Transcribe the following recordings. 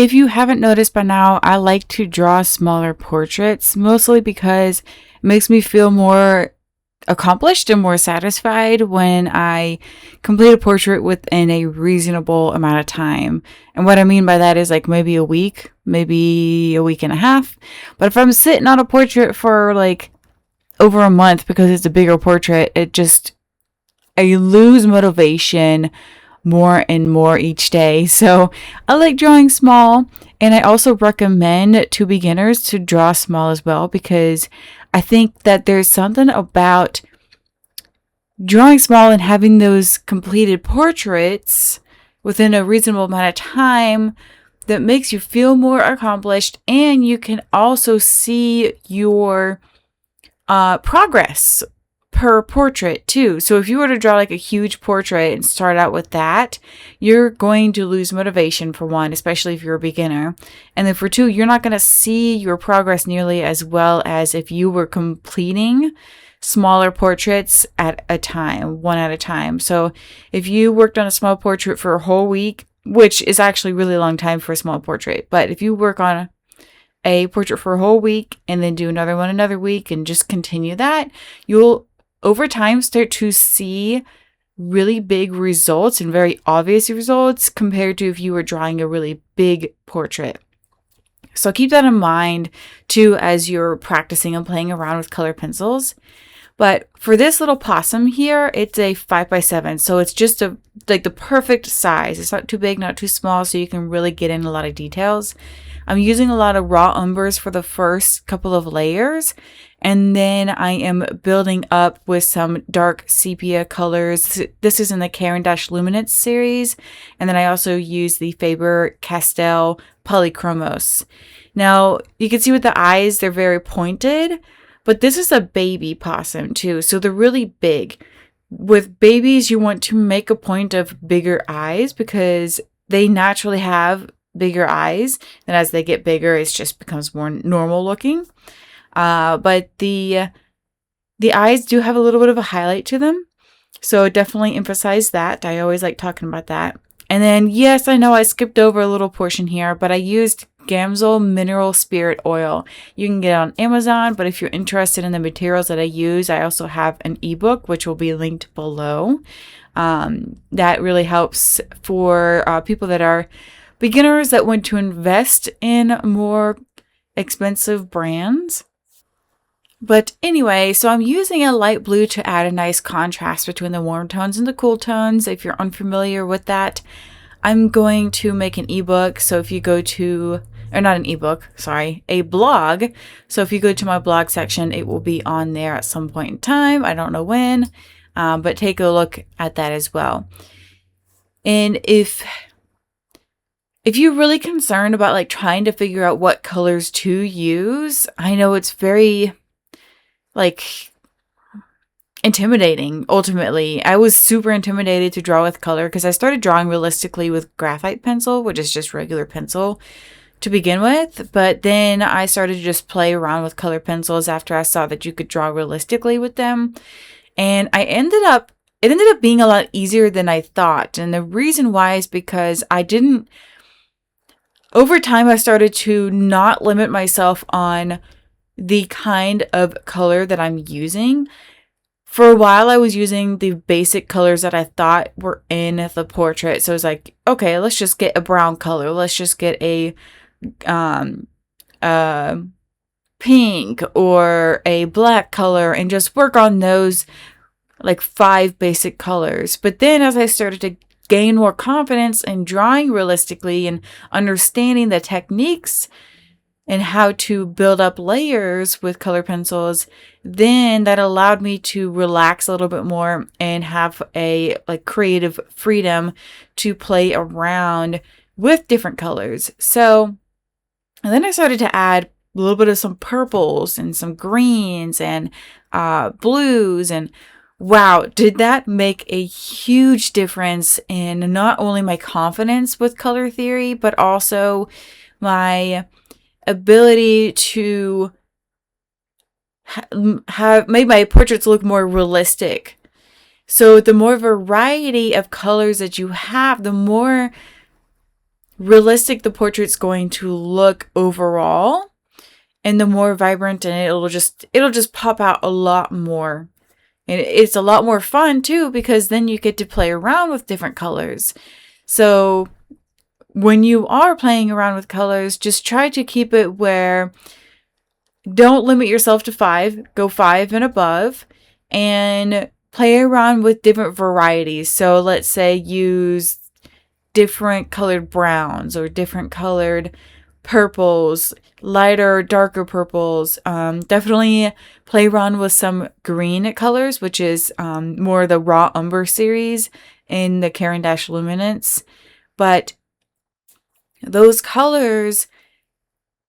If you haven't noticed by now, I like to draw smaller portraits, mostly because it makes me feel more accomplished and more satisfied when I complete a portrait within a reasonable amount of time. And what I mean by that is like maybe a week, maybe a week and a half. But if I'm sitting on a portrait for like over a month because it's a bigger portrait, I lose motivation more and more each day. So I like drawing small, and I also recommend to beginners to draw small as well, because I think that there's something about drawing small and having those completed portraits within a reasonable amount of time that makes you feel more accomplished, and you can also see your progress per portrait too. So if you were to draw like a huge portrait and start out with that, you're going to lose motivation for one, especially if you're a beginner. And then for two, you're not going to see your progress nearly as well as if you were completing smaller portraits at a time, one at a time. So if you worked on a small portrait for a whole week, which is actually a really long time for a small portrait, but if you work on a portrait for a whole week and then do another one another week and just continue that, you'll over time start to see really big results and very obvious results compared to if you were drawing a really big portrait. So keep that in mind too as you're practicing and playing around with color pencils. But for this little possum here, it's a 5x7. So it's just like the perfect size. It's not too big, not too small, so you can really get in a lot of details. I'm using a lot of raw umbers for the first couple of layers, and then I am building up with some dark sepia colors. This is in the Caran d'Ache Luminance series, and then I also use the Faber-Castell Polychromos. Now, you can see with the eyes, they're very pointed, but this is a baby possum too, so they're really big. With babies, you want to make a point of bigger eyes because they naturally have bigger eyes, and as they get bigger, it just becomes more normal looking. But the eyes do have a little bit of a highlight to them, so definitely emphasize that. I always like talking about that. And then, yes, I know I skipped over a little portion here, but I used Gamsol Mineral Spirit Oil. You can get it on Amazon, but if you're interested in the materials that I use, I also have an ebook, which will be linked below. That really helps for people that are beginners that want to invest in more expensive brands. But anyway, so I'm using a light blue to add a nice contrast between the warm tones and the cool tones. If you're unfamiliar with that, I'm going to make an ebook. So if you go to, or not an ebook, sorry, a blog. So if you go to my blog section, it will be on there at some point in time. I don't know when, but take a look at that as well. And if you're really concerned about like trying to figure out what colors to use, I know it's very like intimidating. Ultimately, I was super intimidated to draw with color because I started drawing realistically with graphite pencil, which is just regular pencil to begin with. But then I started to just play around with color pencils after I saw that you could draw realistically with them. And it ended up being a lot easier than I thought. And the reason why is because over time, I started to not limit myself on the kind of color that I'm using. For a while, I was using the basic colors that I thought were in the portrait. So it's like, okay, let's just get a brown color. Let's just get a pink or a black color and just work on those like 5 basic colors. But then as I started to gain more confidence in drawing realistically and understanding the techniques and how to build up layers with color pencils, then that allowed me to relax a little bit more and have a like creative freedom to play around with different colors. So, and then I started to add a little bit of some purples and some greens and blues, and wow, did that make a huge difference in not only my confidence with color theory, but also my ability to have made my portraits look more realistic. So the more variety of colors that you have, the more realistic the portrait's going to look overall, and the more vibrant, and it'll just pop out a lot more. And it's a lot more fun too, because then you get to play around with different colors. So when you are playing around with colors, just try to keep it where don't limit yourself to 5, go 5 and above, and play around with different varieties. So let's say use different colored browns or different colored purples, lighter, darker purples. Definitely play around with some green colors, which is more the Raw Umber series in the Caran d'Ache Luminance. But those colors,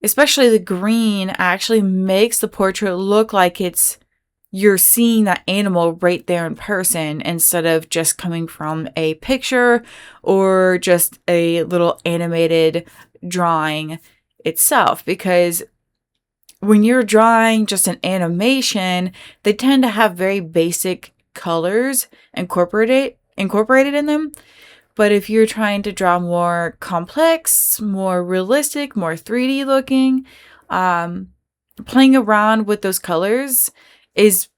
especially the green, actually makes the portrait look like you're seeing that animal right there in person instead of just coming from a picture or just a little animated drawing itself. Because when you're drawing just an animation, they tend to have very basic colors incorporated in them. But if you're trying to draw more complex, more realistic, more 3D looking, playing around with those colors is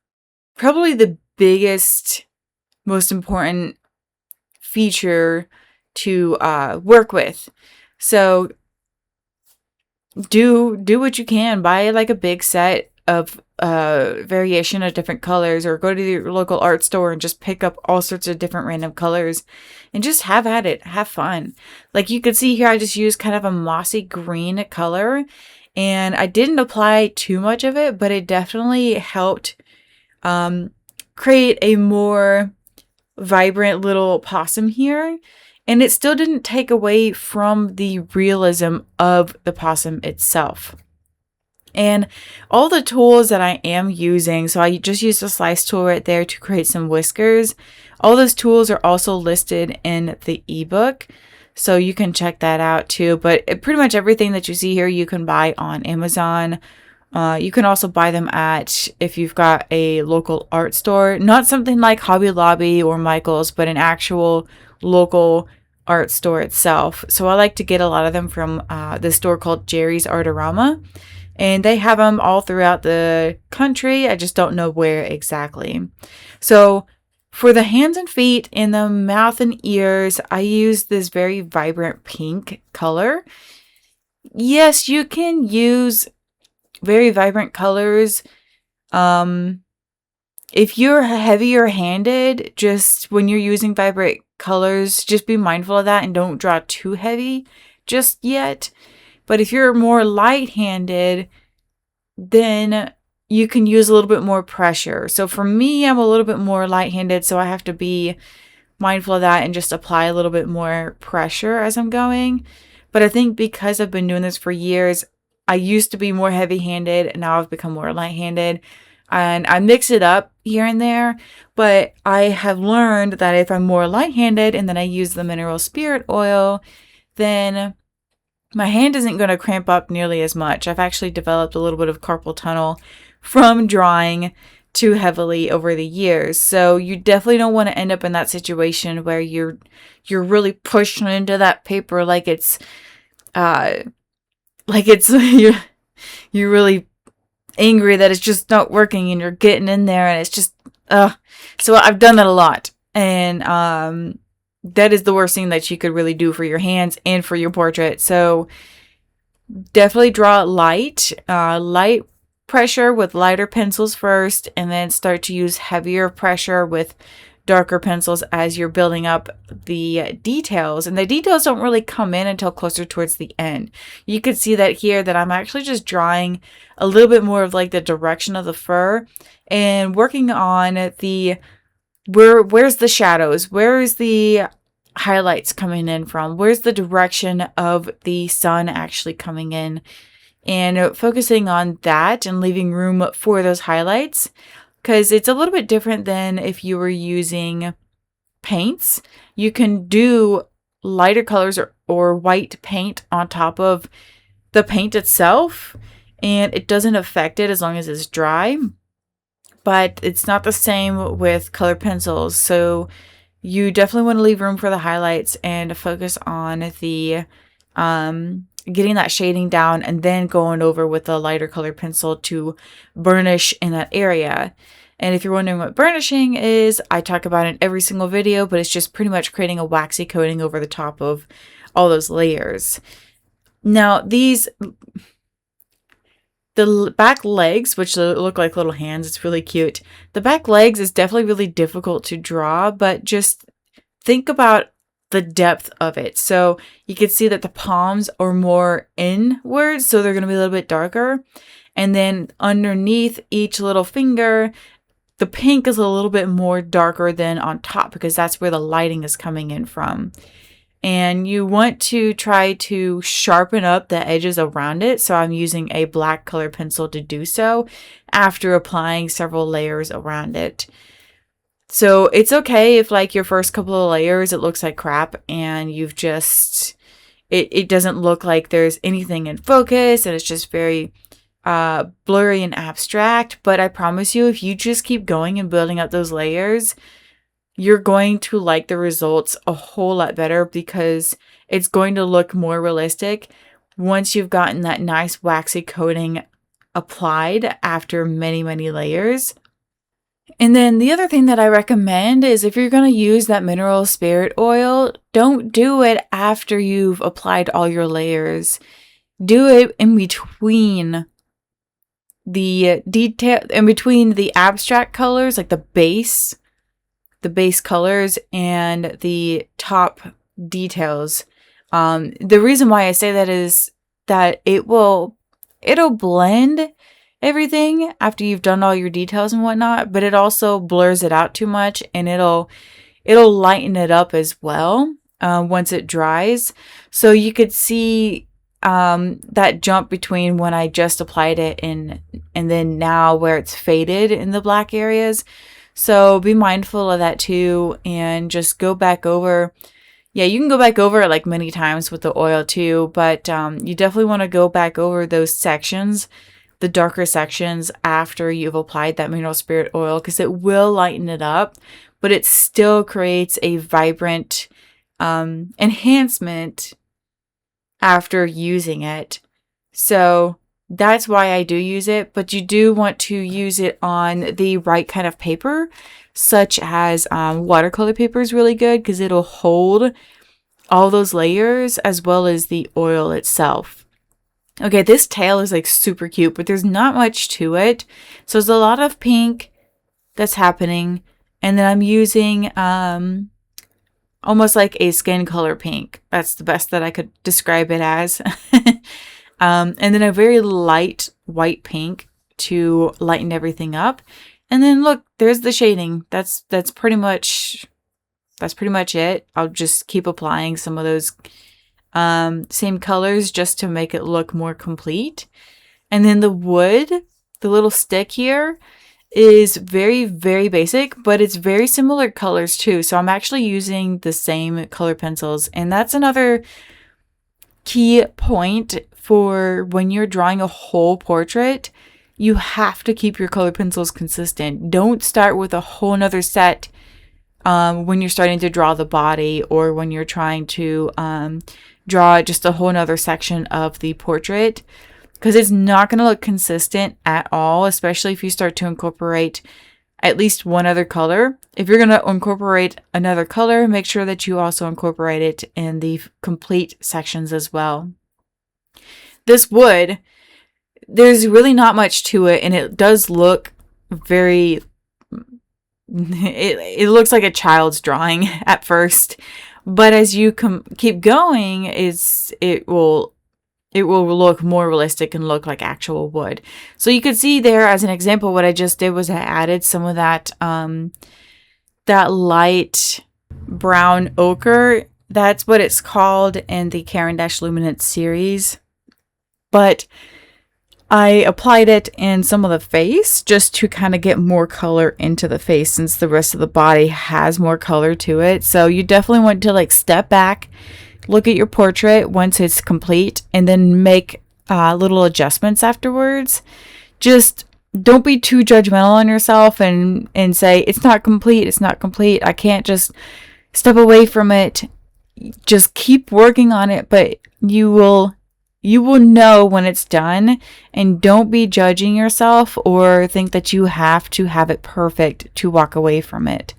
probably the biggest, most important feature to work with. So do what you can. Buy like a big set of variation of different colors, or go to your local art store and just pick up all sorts of different random colors and just have at it. Have fun. Like you can see here, I just used kind of a mossy green color, and I didn't apply too much of it, but it definitely helped create a more vibrant little possum here. And it still didn't take away from the realism of the possum itself. And all the tools that I am using, so I just used a slice tool right there to create some whiskers. All those tools are also listed in the ebook, so you can check that out too. But pretty much everything that you see here, you can buy on Amazon. You can also buy them if you've got a local art store, not something like Hobby Lobby or Michael's, but an actual local art store itself. So I like to get a lot of them from this store called Jerry's Artorama. And they have them all throughout the country. I just don't know where exactly. So for the hands and feet and the mouth and ears, I use this very vibrant pink color. Yes, you can use very vibrant colors. If you're heavier handed, just when you're using vibrant colors, just be mindful of that and don't draw too heavy just yet. But if you're more light-handed, then you can use a little bit more pressure. So for me, I'm a little bit more light-handed, so I have to be mindful of that and just apply a little bit more pressure as I'm going. But I think because I've been doing this for years, I used to be more heavy-handed, and now I've become more light-handed. And I mix it up here and there, but I have learned that if I'm more light-handed and then I use the mineral spirit oil, then my hand isn't going to cramp up nearly as much. I've actually developed a little bit of carpal tunnel from drawing too heavily over the years. So you definitely don't want to end up in that situation where you're really pushing into that paper like it's you're really angry that it's just not working, and you're getting in there and it's just so I've done that a lot, and that is the worst thing that you could really do for your hands and for your portrait. So definitely draw light pressure with lighter pencils first, and then start to use heavier pressure with darker pencils as you're building up the details. And the details don't really come in until closer towards the end. You can see that here, that I'm actually just drawing a little bit more of like the direction of the fur and working on where's the shadows, where is the highlights coming in from, where's the direction of the sun actually coming in, and focusing on that and leaving room for those highlights. Because it's a little bit different than if you were using paints. You can do lighter colors or white paint on top of the paint itself, and it doesn't affect it as long as it's dry. But it's not the same with colored pencils. So you definitely want to leave room for the highlights and focus on the getting that shading down, and then going over with a lighter color pencil to burnish in that area. And if you're wondering what burnishing is, I talk about it in every single video, but it's just pretty much creating a waxy coating over the top of all those layers. Now, the back legs, which look like little hands, it's really cute. The back legs is definitely really difficult to draw, but just think about the depth of it. So you can see that the palms are more inwards, so they're going to be a little bit darker. And then underneath each little finger, the pink is a little bit more darker than on top, because that's where the lighting is coming in from. And you want to try to sharpen up the edges around it. So I'm using a black color pencil to do so after applying several layers around it. So it's okay if like your first couple of layers, it looks like crap and you've just, it doesn't look like there's anything in focus and it's just very blurry and abstract. But I promise you, if you just keep going and building up those layers, you're going to like the results a whole lot better, because it's going to look more realistic once you've gotten that nice waxy coating applied after many, many layers. And then the other thing that I recommend is if you're going to use that mineral spirit oil, don't do it after you've applied all your layers. Do it in between the detail, in between the abstract colors, like the base colors and the top details. The reason why I say that is that it'll blend everything after you've done all your details and whatnot, but it also blurs it out too much, and it'll lighten it up as well once it dries. So you could see that jump between when I just applied it and then now where it's faded in the black areas. So be mindful of that too, and just go back over. Yeah, you can go back over it like many times with the oil too, but you definitely want to go back over those sections, the darker sections, after you've applied that mineral spirit oil, because it will lighten it up, but it still creates a vibrant enhancement after using it. So that's why I do use it, but you do want to use it on the right kind of paper, such as watercolor paper is really good, because it'll hold all those layers as well as the oil itself. Okay, this tail is like super cute, but there's not much to it. So there's a lot of pink that's happening, and then I'm using almost like a skin color pink. That's the best that I could describe it as. And then a very light white pink to lighten everything up. And then look, there's the shading. That's pretty much it. I'll just keep applying some of those same colors just to make it look more complete. And then the wood, the little stick here, is very, very basic, but it's very similar colors too. So I'm actually using the same color pencils. And that's another key point for when you're drawing a whole portrait. You have to keep your color pencils consistent. Don't start with a whole nother set when you're starting to draw the body, or when you're trying to draw just a whole nother section of the portrait, because it's not going to look consistent at all, especially if you start to incorporate at least one other color. If you're going to incorporate another color, make sure that you also incorporate it in the complete sections as well. This wood, there's really not much to it, and it does look very, it looks like a child's drawing at first, but as you keep going, it will look more realistic and look like actual wood. So you could see there, as an example, what I just did was I added some of that that light brown ochre. That's what it's called in the Caran d'Ache Luminance series. But I applied it in some of the face just to kind of get more color into the face, since the rest of the body has more color to it. So you definitely want to like step back, look at your portrait once it's complete, and then make little adjustments afterwards. Just don't be too judgmental on yourself and say, it's not complete, it's not complete. I can't just step away from it. Just keep working on it, but you will know when it's done, and don't be judging yourself or think that you have to have it perfect to walk away from it.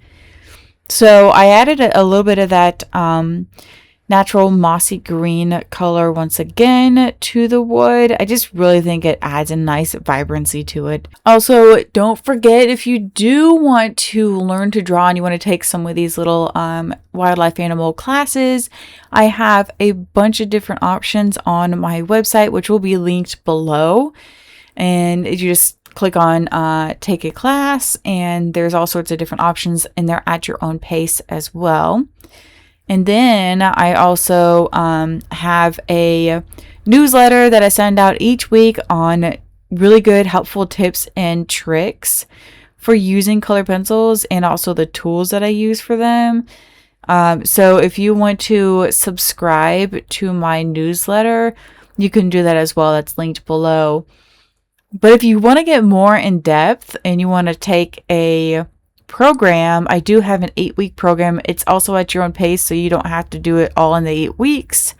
So I added a little bit of that natural mossy green color once again to the wood. I just really think it adds a nice vibrancy to it. Also, don't forget, if you do want to learn to draw and you want to take some of these little wildlife animal classes, I have a bunch of different options on my website, which will be linked below. And you just click on take a class, and there's all sorts of different options in there at your own pace as well. And then I also have a newsletter that I send out each week on really good, helpful tips and tricks for using color pencils, and also the tools that I use for them. So if you want to subscribe to my newsletter, you can do that as well. That's linked below. But if you want to get more in depth and you want to take a program, I do have an 8-week program. It's also at your own pace, so you don't have to do it all in the 8 weeks.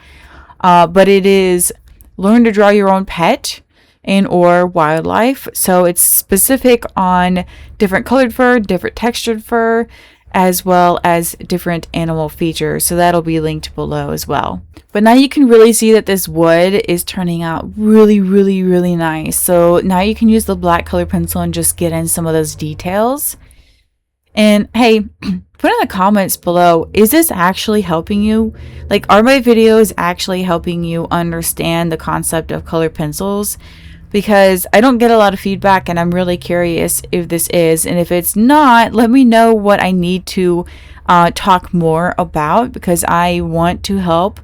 But it is learn to draw your own pet and or wildlife. So it's specific on different colored fur, different textured fur, as well as different animal features. So that'll be linked below as well. But now you can really see that this wood is turning out really, really, really nice. So now you can use the black color pencil and just get in some of those details. And hey, put in the comments below, is this actually helping you? Like, are my videos actually helping you understand the concept of color pencils? Because I don't get a lot of feedback, and I'm really curious if this is. And if it's not, let me know what I need to talk more about, because I want to help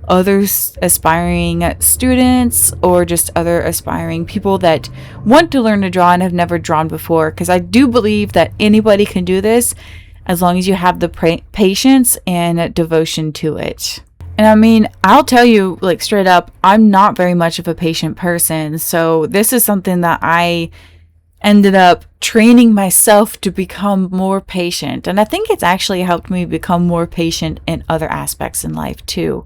other aspiring students or just other aspiring people that want to learn to draw and have never drawn before, because I do believe that anybody can do this as long as you have the patience and devotion to it. And I mean, I'll tell you, like, straight up, I'm not very much of a patient person, so this is something that I ended up training myself to become more patient, and I think it's actually helped me become more patient in other aspects in life too.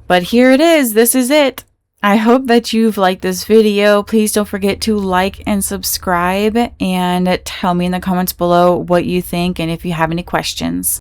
But here it is. This is it. I hope that you've liked this video. Please don't forget to like and subscribe, and tell me in the comments below what you think and if you have any questions.